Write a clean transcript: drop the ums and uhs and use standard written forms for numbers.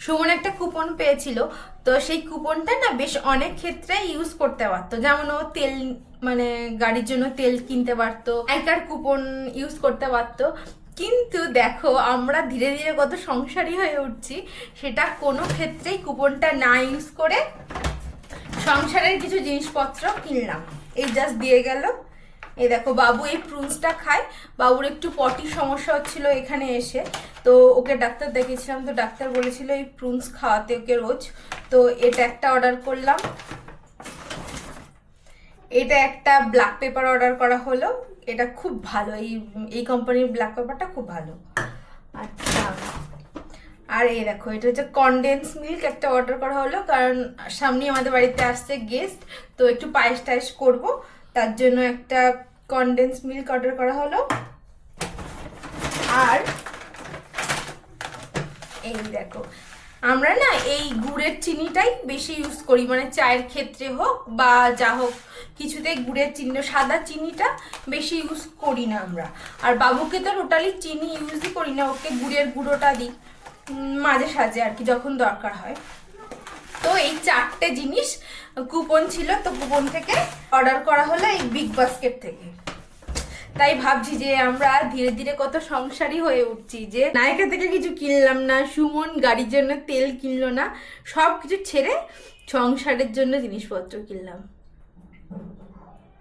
সুমন একটা কুপন পেয়েছিল, তো সেই কুপনটা না বেশ অনেক ক্ষেত্রে ইউজ করতে পারতো। যেমন ও তেল, মানে গাড়ির জন্য তেল কিনতে পারতো, নাইকার কুপন ইউজ করতে পারতো। কিন্তু দেখো আমরা ধীরে ধীরে কত সংসারী হয়ে উঠছি, সেটা কোনো ক্ষেত্রেই কুপনটা না ইউজ করে সংসারের কিছু জিনিসপত্র কিনলাম। এই জাস্ট দিয়ে গেল। এই দেখো বাবু এই প্রুনসটা খায়, বাবুর একটু পটির সমস্যা হচ্ছিল এখানে এসে, তো ওকে ডাক্তার দেখিয়েছিলাম, তো ডাক্তার বলেছিল এই প্রুনস খাওয়াতে ওকে রোজ। তো এটা একটা অর্ডার করলাম, এটা একটা ব্ল্যাক পেপার অর্ডার করা হলো, এটা খুব ভালো, এই কোম্পানির ব্ল্যাক পেপারটা খুব ভালো। আচ্ছা, আর এই দেখো এটা হচ্ছে কনডেন্স মিল্ক একটা অর্ডার করা হলো, কারণ সামনে আমাদের বাড়িতে আসছে গেস্ট, তো একটু পায়েস টায়েস করবো, তার জন্য একটা কনডেন্স মিল্ক অর্ডার করা হলো। আর এই দেখো আমরা না এই গুড়ের চিনিটাই বেশি ইউজ করি, মানে চায়ের ক্ষেত্রে হোক বা যা হোক কিছুতেই গুড়ের চিনি, সাদা চিনিটা বেশি ইউজ করি না আমরা। আর বাবুকে তো টোটালি চিনি ইউজই করি না, ওকে গুড়ের গুঁড়োটা দিই মাঝে সাঝে আর কি, যখন দরকার হয়। তো এই 4টে জিনিস কুপন ছিল, তো কুপন থেকে অর্ডার করা হলো এই বিগ বাস্কেট থেকে। তাই ভাবছি যে আমরা ধীরে ধীরে কত সংসারী হয়ে উঠছি, যে নায়িকা থেকে কিছু কিনলাম না, সুমন গাড়ির জন্য তেল কিনলো না, সব কিছু ছেড়ে সংসারের জন্য জিনিসপত্র কিনলাম।